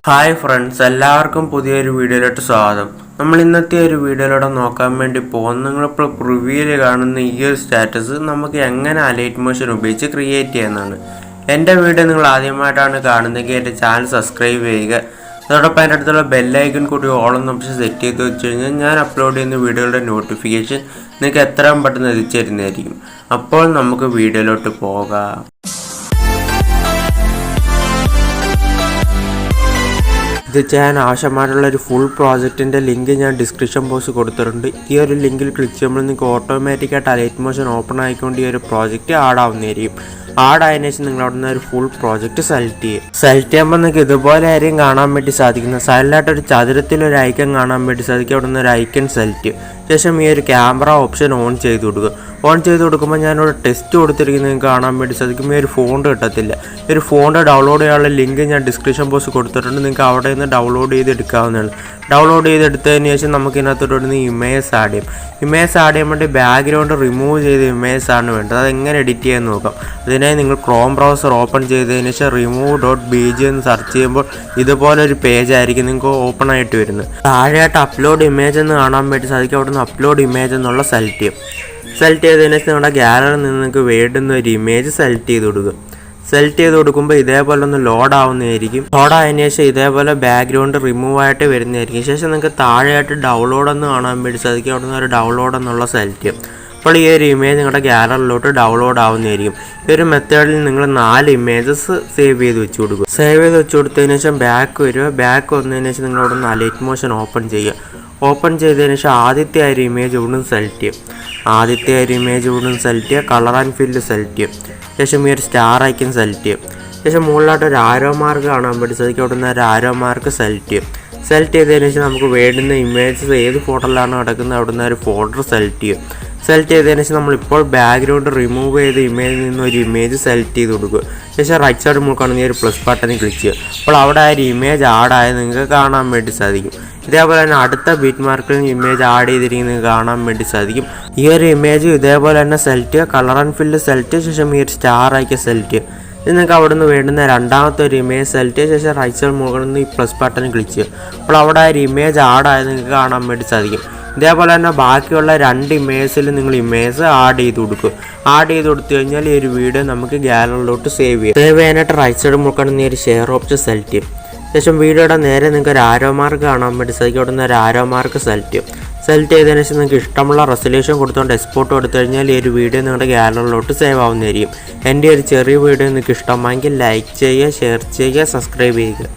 Hi friends, എല്ലാവർക്കും പുതിയൊരു വീഡിയോയിലോട്ട് സ്വാഗതം. നമ്മൾ ഇന്നത്തെ ഒരു വീഡിയോയിലൂടെ നോക്കാൻ വേണ്ടി പോകുന്ന നിങ്ങളിപ്പോൾ പ്രിവ്യൂവിൽ കാണുന്ന ഈ ഒരു സ്റ്റാറ്റസ് നമുക്ക് എങ്ങനെ അലൈറ്റ് മോഷൻ ഉപയോഗിച്ച് ക്രിയേറ്റ് ചെയ്യുന്നതാണ്. എൻ്റെ വീഡിയോ നിങ്ങൾ ആദ്യമായിട്ടാണ് കാണുന്നതെങ്കിൽ എൻ്റെ ചാനൽ സബ്സ്ക്രൈബ് ചെയ്യുക. അതോടൊപ്പം അതിൻ്റെ അടുത്തുള്ള ബെല്ലൈക്കൺ കൂടി ഓളെന്ന് ഓപ്ഷൻ സെറ്റ് ചെയ്ത് വെച്ച് കഴിഞ്ഞാൽ ഞാൻ അപ്ലോഡ് ചെയ്യുന്ന വീഡിയോയുടെ നോട്ടിഫിക്കേഷൻ നിങ്ങൾക്ക് എത്രയും പെട്ടെന്ന് എത്തിച്ചേരുന്നതായിരിക്കും. അപ്പോൾ നമുക്ക് വീഡിയോയിലോട്ട് പോകാം. ഇത് ചെയ്യാൻ ആവശ്യമായിട്ടുള്ള ഒരു ഫുൾ പ്രോജക്റ്റിൻ്റെ ലിങ്ക് ഞാൻ ഡിസ്ക്രിപ്ഷൻ ബോക്സ് കൊടുത്തിട്ടുണ്ട്. ഈ ഒരു ലിങ്കിൽ ക്ലിക്ക് ചെയ്യുമ്പോൾ നിങ്ങൾക്ക് ഓട്ടോമാറ്റിക്കായിട്ട് അലൈറ്റ് മോഷൻ ഓപ്പൺ ആയിക്കൊണ്ട് ഈ ഒരു പ്രോജക്റ്റ് ആഡാവുന്നതായിരിക്കും. ആഡായതിനു ശേഷം നിങ്ങൾ അവിടെ നിന്ന് ഒരു ഫുൾ പ്രോജക്റ്റ് സെലക്ട് ചെയ്യുമ്പോൾ നിങ്ങൾക്ക് ഇതുപോലെ ആയിരിക്കും കാണാൻ വേണ്ടി സാധിക്കുന്നത്. സൈഡിലായിട്ട് ഒരു ചതുരത്തിലൊരു ഐക്കൺ കാണാൻ വേണ്ടി സാധിക്കും. അവിടെ നിന്ന് ഒരു ഐക്കൺ സെലക്ട് ചെയ്യും. ശേഷം ഈ ഒരു ക്യാമറ ഓപ്ഷൻ ഓൺ ചെയ്ത് കൊടുക്കുക. ഓൺ ചെയ്ത് കൊടുക്കുമ്പോൾ ഞാനിവിടെ ടെസ്റ്റ് കൊടുത്തിരിക്കുന്നത് നിങ്ങൾക്ക് കാണാൻ വേണ്ടി സാധിക്കും. ഈ ഒരു ഫോണ്ട് കിട്ടത്തില്ല. ഈ ഒരു ഫോണ്ട് ഡൗൺലോഡ് ചെയ്യാനുള്ള ലിങ്ക് ഞാൻ ഡിസ്ക്രിപ്ഷൻ ബോക്സ് കൊടുത്തിട്ടുണ്ട്. നിങ്ങൾക്ക് അവിടെ നിന്ന് ഡൗൺലോഡ് ചെയ്തെടുക്കാവുന്നതാണ്. ഡൗൺലോഡ് ചെയ്തെടുത്തതിന് ശേഷം നമുക്ക് ഇതിനകത്തോട്ട് ഇമേജ് ആഡ് ചെയ്യും. ഇമേജ് ആഡ് ചെയ്യാൻ വേണ്ടി ബാക്ക്ഗ്രൗണ്ട് റിമൂവ് ചെയ്ത ഇമേജ് ആണ് വേണ്ടത്. അതെങ്ങനെ എഡിറ്റ് ചെയ്യാൻ നോക്കാം. അതിനായി നിങ്ങൾ ക്രോം ബ്രൗസർ ഓപ്പൺ ചെയ്തതിന് ശേഷം remove.bg എന്ന് സെർച്ച് ചെയ്യുമ്പോൾ ഇതുപോലെ ഒരു പേജ് ആയിരിക്കും നിങ്ങൾക്ക് ഓപ്പൺ ആയിട്ട് വരുന്നത്. താഴെയായിട്ട് അപ്ലോഡ് ഇമേജ് എന്ന് കാണാൻ വേണ്ടി സാധിക്കും. അവിടെ നിന്ന് അപ്ലോഡ് ഇമേജ് എന്നുള്ള സെലക്ട് ചെയ്യും. സെലക്ട് ചെയ്തതിന് ശേഷം നിങ്ങളുടെ ഗാലറിയിൽ നിന്ന് നിങ്ങൾക്ക് വേണ്ടുന്ന ഒരു ഇമേജ് സെലക്ട് ചെയ്ത് കൊടുക്കുക. സെലക്ട് ചെയ്ത് കൊടുക്കുമ്പോൾ ഇതേപോലെ ഒന്ന് ലോഡ് ആവുന്നതായിരിക്കും. ലോഡ് ആയതിനു ശേഷം ഇതേപോലെ ബാക്ക്ഗ്രൗണ്ട് റിമൂവ് ആയിട്ട് വരുന്നതായിരിക്കും. ശേഷം നിങ്ങൾക്ക് താഴെയായിട്ട് ഡൗൺലോഡ് എന്ന് കാണാൻ വേണ്ടി സാധിക്കും. അവിടെ നിന്ന് ഒരു ഡൗൺലോഡ് എന്നുള്ള സെലക്ട് ചെയ്യും. അപ്പോൾ ഈ ഒരു ഇമേജ് നിങ്ങളുടെ ഗാലറിയിലോട്ട് ഡൗൺലോഡ് ആവുന്നതായിരിക്കും. ഈ ഒരു മെത്തേഡിൽ നിങ്ങൾ 4 ഇമേജസ് സേവ് ചെയ്ത് വെച്ച് കൊടുക്കുക. സേവ് ചെയ്ത് വെച്ച് കൊടുത്തതിന് ശേഷം ബാക്ക് വരിക. ബാക്ക് വന്നതിന് ശേഷം നിങ്ങളവിടെ നിന്ന് അലൈറ്റ് മോഷൻ ഓപ്പൺ ചെയ്യുക. ഓപ്പൺ ചെയ്തതിന് ശേഷം ആദ്യത്തെ ഒരു ഇമേജ് ഇവിടുന്ന് സെലക്ട് ചെയ്യും. കളർ ആൻഡ് ഫില്ല് സെലക്ട് ചെയ്യും. ശേഷം ഈ ഒരു സ്റ്റാർ ഐക്കൺ സെലക്ട് ചെയ്യും. ശേഷം മുകളിലായിട്ട് ഒരു ആരോ മാർക്ക് കാണാൻ വേണ്ടി സാധിക്കും. അവിടെ നിന്ന് ഒരു ആരോ മാർക്ക് സെലക്ട് ചെയ്യും. സെലക്ട് ചെയ്തതിന് ശേഷം നമുക്ക് വേണ്ടുന്ന ഇമേജസ് ഏത് ഫോൾഡറിലാണ് കിടക്കുന്നത് അവിടെ നിന്ന് ഒരു ഫോൾഡർ സെലക്ട് ചെയ്യും. സെലക്ട് ചെയ്തതിന് ശേഷം നമ്മളിപ്പോൾ ബാക്ക്ഗ്രൗണ്ട് റിമൂവ് ചെയ്ത ഇമേജിൽ നിന്ന് ഒരു ഇമേജ് സെലക്ട് ചെയ്ത് കൊടുക്കുക. ശേഷം റൈറ്റ് സൈഡ് മുകളിൽ ഒരു പ്ലസ് ബട്ടണിൽ ക്ലിക്ക് ചെയ്യുക. അപ്പോൾ അവിടെ ആ ഒരു ഇമേജ് ആഡായത് നിങ്ങൾക്ക് കാണാൻ വേണ്ടി സാധിക്കും. ഇതേപോലെ തന്നെ അടുത്ത ബീറ്റ് മാർക്കിൽ ഇമേജ് ആഡ് ചെയ്തിരിക്കുന്നത് കാണാൻ വേണ്ടി സാധിക്കും. ഈ ഒരു ഇമേജ് ഇതേപോലെ തന്നെ സെലക്ട് ചെയ്യുക. കളർ ആൻഡ് ഫില്ല് സെലക്ട് ചെയ്ത ശേഷം ഈ ഒരു സ്റ്റാർ ആക്കി സെലക്ട് ചെയ്യുക. നിങ്ങൾക്ക് അവിടെ നിന്ന് വേണ്ടുന്ന രണ്ടാമത്തെ ഒരു ഇമേജ് സെലക്ട് ചെയ്ത ശേഷം റൈറ്റ് സൈഡ് മുകളിൽ നിന്ന് ഈ പ്ലസ് ബട്ടണിൽ ക്ലിക്ക് ചെയ്യുക. അപ്പോൾ അവിടെ ആ ഒരു ഇമേജ് ആഡായത് നിങ്ങൾക്ക് കാണാൻ വേണ്ടി സാധിക്കും. ഇതേപോലെ തന്നെ ബാക്കിയുള്ള 2 ഇമേജിൽ നിങ്ങൾ ഇമേജ് ആഡ് ചെയ്ത് കൊടുക്കുക. ആഡ് ചെയ്ത് കൊടുത്തു കഴിഞ്ഞാൽ ഈ ഒരു വീഡിയോ നമുക്ക് ഗാലറിയിലോട്ട് സേവ് ചെയ്യാം. സേവ് ചെയ്യാനായിട്ട് റൈറ്റ് സൈഡ് മുകളിൽ ഒരു ഷെയർ ഓപ്ഷൻ സെലക്ട് ചെയ്യും. ശേഷം വീഡിയോയുടെ നേരെ നിങ്ങൾക്ക് ഒരു ആരോ മാർക്ക് കാണാൻ വേണ്ടി സാധിക്കും. അവിടെ നിന്ന് ഒരു ആരോ മാർക്ക് സെലക്ട് ചെയ്യും. സെലക്ട് ചെയ്തതിന് ശേഷം നിങ്ങൾക്ക് ഇഷ്ടമുള്ള റെസൊല്യൂഷൻ കൊടുത്തുകൊണ്ട് എക്സ്പോർട്ട് കൊടുത്തു കഴിഞ്ഞാൽ ഈ ഒരു വീഡിയോ നിങ്ങളുടെ ഗാലറിയിലോട്ട് സേവ് ആവുന്നതായിരിക്കും. എൻ്റെ ഒരു ചെറിയ വീഡിയോ നിങ്ങൾക്ക് ഇഷ്ടമായെങ്കിൽ ലൈക്ക് ചെയ്യുക, ഷെയർ ചെയ്യുക, സബ്സ്ക്രൈബ് ചെയ്യുക.